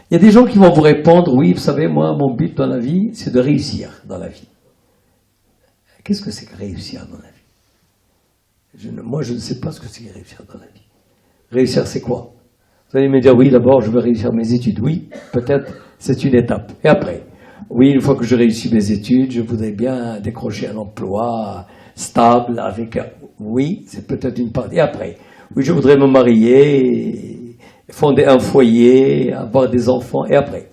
Il y a des gens qui vont vous répondre: oui, vous savez, moi, mon but dans la vie, c'est de réussir dans la vie. Qu'est-ce que c'est que réussir dans la vie? Moi, je ne sais pas ce que c'est que réussir dans la vie. Réussir, c'est quoi? Vous allez me dire: oui, d'abord, je veux réussir mes études. Oui, peut-être, c'est une étape. Et après? Oui, une fois que je réussis mes études, je voudrais bien décrocher un emploi stable avec... Oui, c'est peut-être une partie. Et après? Oui, je voudrais me marier, fonder un foyer, avoir des enfants. Et après?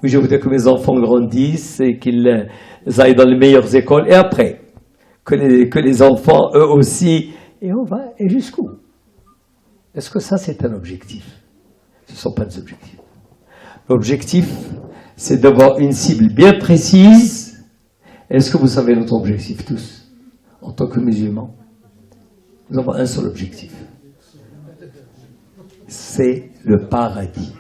Oui, je voudrais que mes enfants grandissent et qu'ils aillent dans les meilleures écoles. Et après? Que les enfants, eux aussi... Et on va... Et jusqu'où? Est-ce que ça, c'est un objectif? Ce ne sont pas des objectifs. L'objectif, c'est d'avoir une cible bien précise. Est-ce que vous savez notre objectif tous, en tant que musulmans? Nous avons un seul objectif. C'est le paradis.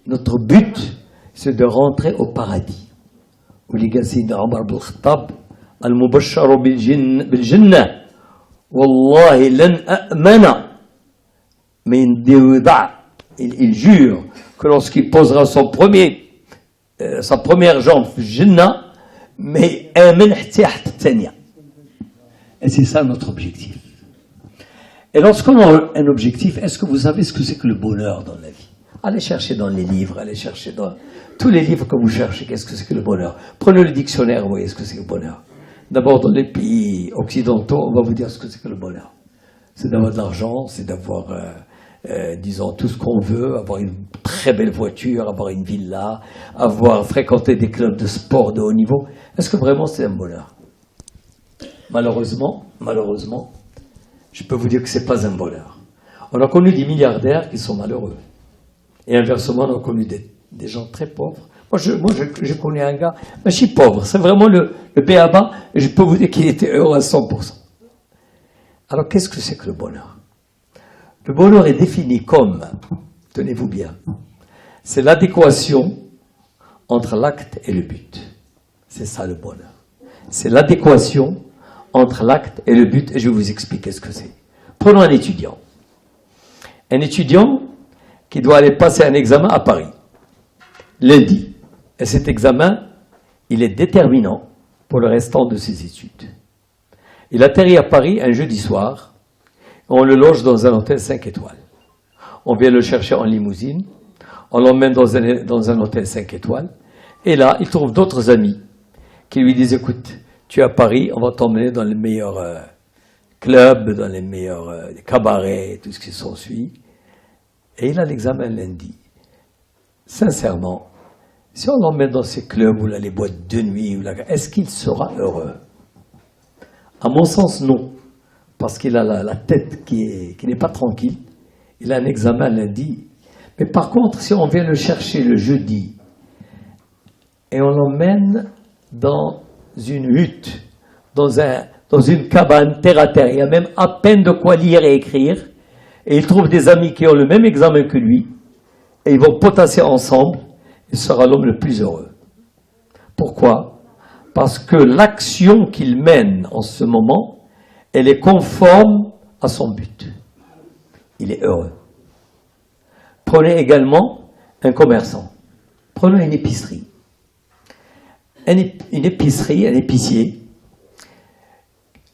Notre but, c'est de rentrer au paradis. ولقى سيدنا عمر بن الخطاب: المبشر بالجنة والله لن أأمن من ضع. Il jure que lorsqu'il posera sa première jambe Jannah, mais et c'est ça notre objectif. Et lorsqu'on a un objectif, est-ce que vous savez ce que c'est que le bonheur dans la vie? Allez chercher dans les livres, allez chercher dans tous les livres que vous cherchez, qu'est-ce que c'est que le bonheur? Prenez le dictionnaire, vous voyez ce que c'est que le bonheur. D'abord, dans les pays occidentaux, on va vous dire ce que c'est que le bonheur. C'est d'avoir de l'argent, c'est d'avoir, disons, tout ce qu'on veut, avoir une très belle voiture, avoir une villa, avoir fréquenté des clubs de sport de haut niveau. Est-ce que vraiment c'est un bonheur? Malheureusement, je peux vous dire que c'est pas un bonheur. On a connu des milliardaires qui sont malheureux. Et inversement, on a connu des gens très pauvres. Moi, je connais un gars, mais je suis pauvre. C'est vraiment le b.a.-ba, et je peux vous dire qu'il était heureux à 100%. Alors, qu'est-ce que c'est que le bonheur? Le bonheur est défini comme, tenez-vous bien, c'est l'adéquation entre l'acte et le but. C'est ça le bonheur. C'est l'adéquation entre l'acte et le but, et je vais vous expliquer ce que c'est. Prenons un étudiant. Un étudiant qui doit aller passer un examen à Paris, lundi. Et cet examen, il est déterminant pour le restant de ses études. Il atterrit à Paris un jeudi soir, on le loge dans un hôtel 5 étoiles. On vient le chercher en limousine, on l'emmène dans un hôtel 5 étoiles, et là, il trouve d'autres amis qui lui disent, écoute, tu es à Paris, on va t'emmener dans les meilleurs clubs, dans les meilleurs cabarets, tout ce qui s'ensuit. Et il a l'examen lundi. Sincèrement, si on l'emmène dans ces clubs ou là, les boîtes de nuit, est-ce qu'il sera heureux? À mon sens, non. Parce qu'il a la tête qui n'est pas tranquille. Il a un examen lundi. Mais par contre, si on vient le chercher le jeudi et on l'emmène dans une hutte, dans une cabane terre à terre, il y a même à peine de quoi lire et écrire, et il trouve des amis qui ont le même examen que lui, et ils vont potasser ensemble, il sera l'homme le plus heureux. Pourquoi? Parce que l'action qu'il mène en ce moment, elle est conforme à son but. Il est heureux. Prenez également un commerçant. Prenez une épicerie. Une épicerie, un épicier,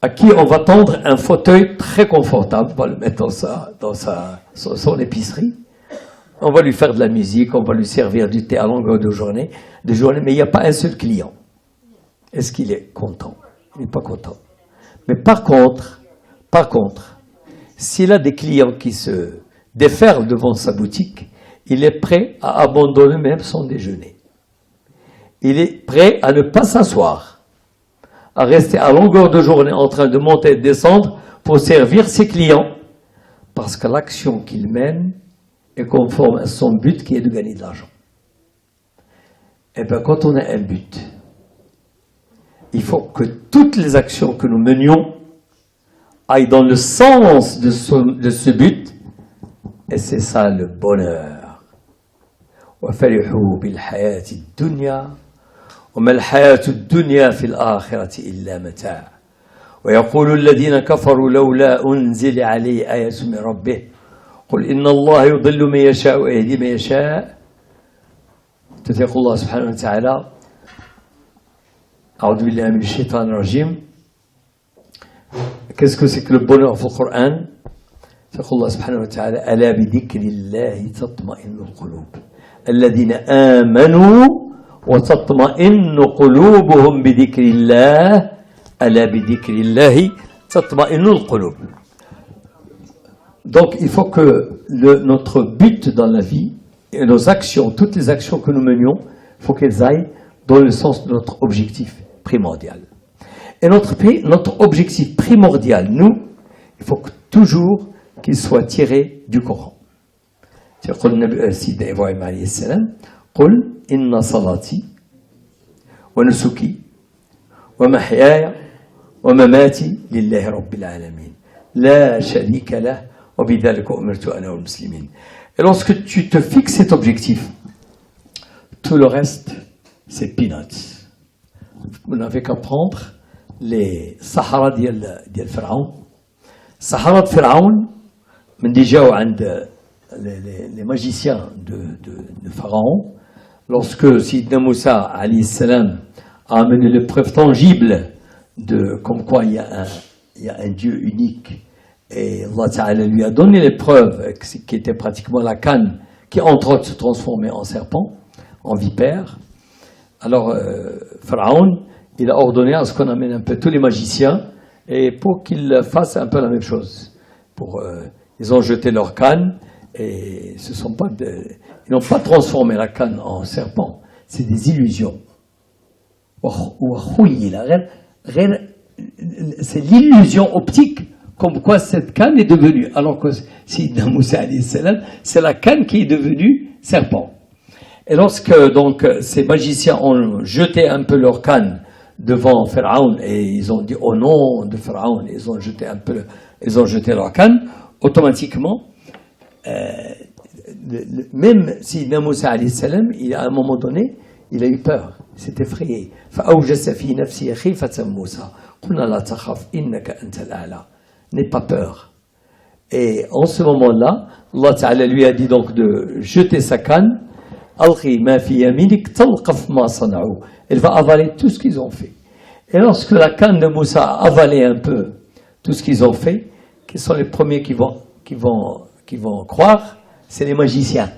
à qui on va tendre un fauteuil très confortable, on va le mettre dans son épicerie, on va lui faire de la musique, on va lui servir du thé à longueur de journée, mais il n'y a pas un seul client. Est-ce qu'il est content? Il n'est pas content. Mais par contre, s'il a des clients qui se déferlent devant sa boutique, il est prêt à abandonner même son déjeuner. Il est prêt à ne pas s'asseoir, à rester à longueur de journée en train de monter et de descendre pour servir ses clients, parce que l'action qu'il mène est conforme à son but qui est de gagner de l'argent. Et bien, quand on a un but, il faut que toutes les actions que nous menions aillent dans le sens de ce but, et c'est ça le bonheur. وَفَرِحُوا بِالْحَيَاةِ الدُّنْيَا وَمَا الْحَيَاةُ الدُّنْيَا فِي الْآخِرَةِ إِلَّا مَتَاعٌ وَيَقُولُ الَّذِينَ كَفَرُوا لَوْلَا أُنْزِلَ عَلَيْهِ آيَةٌ مِنْ رَبِّهِ قُلْ إِنَّ اللَّهَ يُضِلُّ مَن يَشَاءُ وَيَهْدِي مَن يَشَاءُ. تتقي الله سبحانه وتعالى. أعوذ بالله من الشيطان الرجيم. Qu'est-ce que c'est que le bonheur dans le Coran? تقول الله سبحانه وتعالى ألا بذكر الله تطمئن القلوب الذين آمنوا وتطمئن قلوبهم بذكر الله ألا بذكر الله تطمئن القلوب. Donc il faut que notre but dans la vie et nos actions, toutes les actions que nous menions, il faut qu'elles aillent dans le sens de notre objectif primordial. Et notre objectif primordial, nous, il faut que toujours qu'il soit tiré du Coran. يقول النبي سيدنا إبراهيم عليه السلام قل إن صلاتي ونسكي ومحياي ومماتي لله رب العالمين لا شريك له وبذلك أمرت أنا والمسلمين. Et lorsque tu te fixes cet objectif, tout le reste, c'est peanuts. Vous n'avez qu'à prendre les Sahara ديال فرعون. Sahara de Pharaon, من دي جاو عند les magiciens de Pharaon, lorsque Sidna Moussa alayhi salam a amené les preuves tangibles de comme quoi il y a un Dieu unique, et Allah Ta'ala lui a donné les preuves qui étaient pratiquement la canne qui entre autres se transformait en serpent, en vipère. Alors Pharaon, il a ordonné à ce qu'on amène un peu tous les magiciens et pour qu'ils fassent un peu la même chose. ils ont jeté leur canne et ils n'ont pas transformé la canne en serpent. C'est des illusions. C'est l'illusion optique comme quoi cette canne est devenue, alors que Sayyidina Moussa alayhi salam, c'est la canne qui est devenue serpent. Et lorsque donc ces magiciens ont jeté un peu leur canne devant Pharaon et ils ont dit au nom de Pharaon, ils ont jeté leur canne, automatiquement, même Sayyidina Moussa alayhi salam, à un moment donné, il a eu peur, il s'est effrayé. فأوجس في نفسه خيفة موسى قلنا لا تخف إنك أنت الأعلى. N'aie pas peur. Et en ce moment-là, Allah Ta'ala lui a dit donc de jeter sa canne. Alqi ma fi yaminik talqaf ma sana'u. Elle va avaler tout ce qu'ils ont fait. Et lorsque la canne de Moussa a avalé un peu tout ce qu'ils ont fait, quels sont les premiers qui vont croire? C'est les magiciens.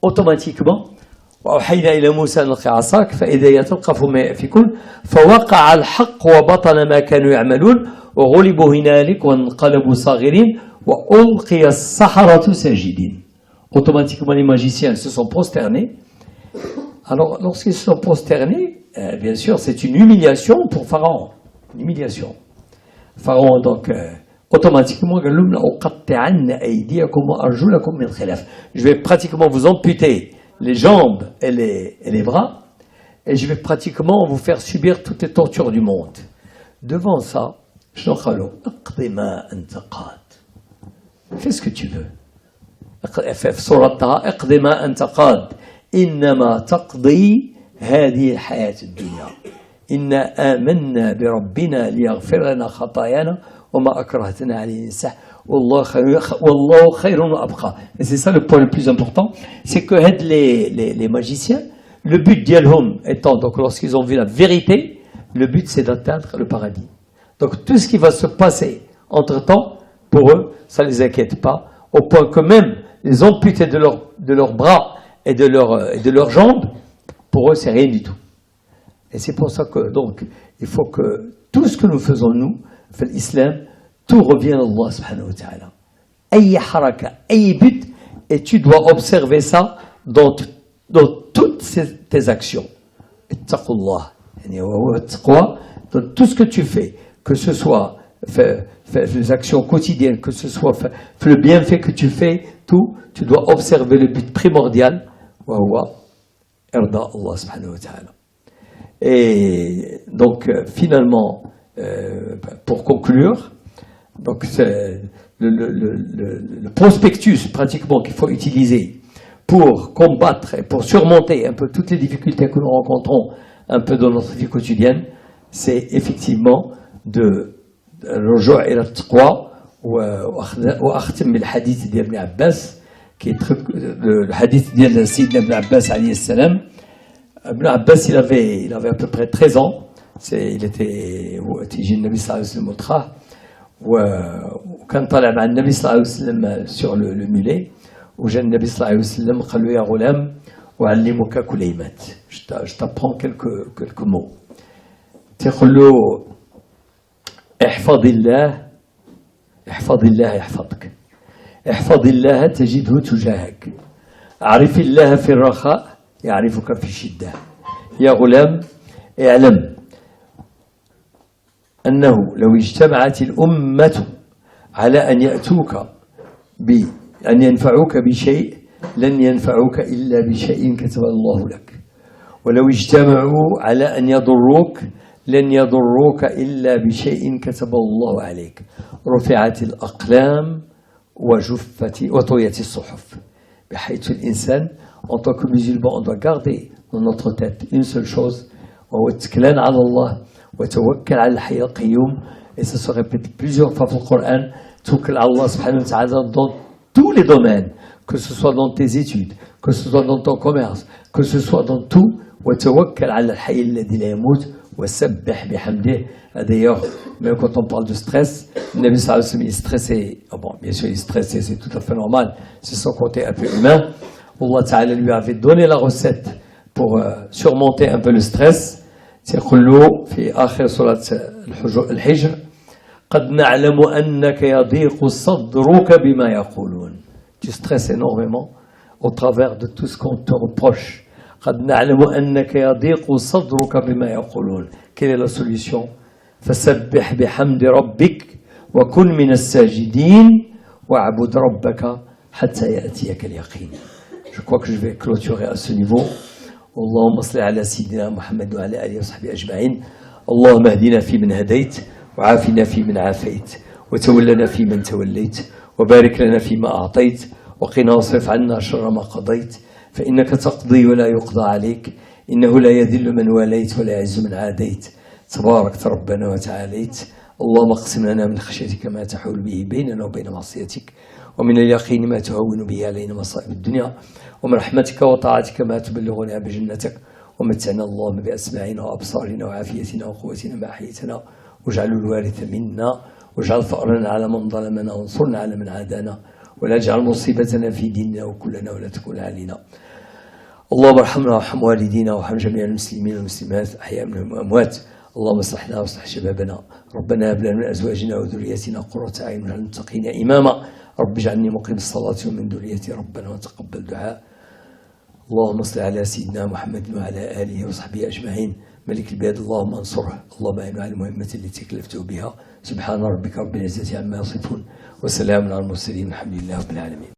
Automatiquement, وأوحينا إلى موسى أن ألق عصاك فإذا هي تلقف ما يأفكون فوقع الحق وبطل ما كانوا يعملون وغلبوا هنالك وانقلبوا صاغرين وألقي السحرة ساجدين. Automatiquement les magiciens se sont prosternés. Alors lorsqu'ils se sont prosternés, bien sûr c'est une humiliation pour Pharaon. Une humiliation. Pharaon donc automatiquement je vais pratiquement vous amputer les jambes et les bras, et je vais pratiquement vous faire subir toutes les tortures du monde. Devant ça, fais ce que tu veux. إنما تقضي هذه الحياة الدنيا إنا آمنا بربنا ليغفر لنا خطايانا وما أكرهتنا عليه السحر والله خير وأبقى. Et c'est ça le point le plus important, c'est que les magiciens, le but d'Yalhum étant, donc lorsqu'ils ont vu la vérité, le but c'est d'atteindre le paradis. Donc tout ce qui va se passer entre-temps, pour eux, ça ne les inquiète pas, au point que même les amputés de leurs bras et de leurs jambes, pour eux c'est rien du tout. Et c'est pour ça que donc il faut que tout ce que nous faisons nous, fait l'islam, tout revient à Allah subhanahu wa ta'ala. Aïe haraka, aïe but, et tu dois observer ça dans toutes tes actions. Ittaqullah, dans tout ce que tu fais, que ce soit fait les actions quotidiennes, que ce soit fait le bienfait que tu fais, tout, tu dois observer le but primordial, wa huwa irda Allah subhanahu wa ta'ala. Et donc finalement, pour conclure, donc c'est le prospectus pratiquement qu'il faut utiliser pour combattre et pour surmonter un peu toutes les difficultés que nous rencontrons un peu dans notre vie quotidienne, c'est effectivement de الرجوع إلى التقوى وأختم بالحديث ديال ابن عباس qui est le hadith ديال سيدنا ابن عباس عليه السلام. Ibn Abbas il avait à peu près 13 ans, il était يجي النبي صلى الله عليه وسلم متخاه وكان طالع مع النبي صلى الله عليه وسلم sur le mulet وجاء النبي صلى الله عليه وسلم قال له يا غلام أعلمك كلمات, je t'apprends quelques mots. تقول له احفظ الله يحفظك, احفظ الله تجده تجاهك, اعرف الله في الرخاء يعرفك في الشدة. يا غلام اعلم أنه لو اجتمعت الأمة على أن يأتوك أن ينفعوك بشيء لن ينفعوك إلا بشيء كتب الله لك, ولو اجتمعوا على أن يضروك لن يضروك إلا بشيء كتب الله عليك, رفعت الأقلام وطويت الصحف. بحيث الإنسان en tant que musulman, on doit garder dans notre tête une seule chose, وَوَتَّكْلَنْ عَلَى اللَّهِ وَتَوَكَّلْ عَلى الْحَيِّ الْقَيُّومِ, et ça se répète plusieurs fois dans le Coran, توكل على Allah subhanahu wa ta'ala dans tous les domaines, que ce soit dans tes études, que ce soit dans ton commerce, que ce soit dans tout, وَتَوَكَّلْ عَلى الْحَيِّ الَّذِي لَا يَمُوتُ وَسَبِّحْ بِحَمْدِهِ. D'ailleurs, même quand on parle de stress, le Nabi sallallahu alayhi wa sallam est stressé. Bon, bien sûr, il est stressé, c'est tout à fait normal, c'est son côté un peu humain. Allah Ta'ala lui avait donné la recette pour surmonter un peu le stress. C'est قل له في آخر سورة الحجر قد نعلم أنك يضيق صدرك بما يقولون. Tu stresses énormément au travers de tout ce qu'on te reproche. قد نعلم أنك يضيق صدرك بما يقولون. Quelle est la solution? فسبح بحمد ربك وكن من الساجدين واعبد ربك حتى يأتيك اليقين. Je crois que je vais clôturer à ce niveau. اللهم صل على سيدنا محمد وعلى آله وصحبه أجمعين. اللهم اهدنا فيمن هديت وعافنا فيمن عافيت وتولنا فيمن توليت وبارك لنا فيما أعطيت وقنا واصرف عنا شر ما قضيت فإنك تقضي ولا يقضى عليك إنه لا يذل من واليت ولا يعز من عاديت تباركت ربنا وتعاليت. اللهم اقسم لنا من خشيتك ما تحول به بيننا وبين معصيتك ومن اليقين ما تهون به علينا مصائب الدنيا ومن رحمتك وطاعتك ما تبلغنا بجنتك ومتعنا اللهم بأسماعنا وأبصارنا وعافيتنا وقوتنا ما أحييتنا واجعل الوارث منا واجعل ثأرنا على من ظلمنا وانصرنا على من عادانا ولا تجعل مصيبتنا في ديننا وكلنا ولا تكون علينا. اللهم ارحمنا وارحم والدينا وارحم جميع المسلمين والمسلمات أحياء منهم وأموات. اللهم اصلحنا واصلح شبابنا. ربنا هب لنا من أزواجنا وذريتنا قرة أعين واجعلنا للمتقين إماما. رب اجعلني مقيم الصلاة ومن ذريتي ربنا وتقبل دعاء. اللهم صل على سيدنا محمد وعلى آله وصحبه أجمعين. ملك البلاد اللهم انصره. اللهم أعنا على المهمة التي كلفته بها. سبحان ربك رب العزة عما يصفون وسلام على المرسلين الحمد لله رب العالمين.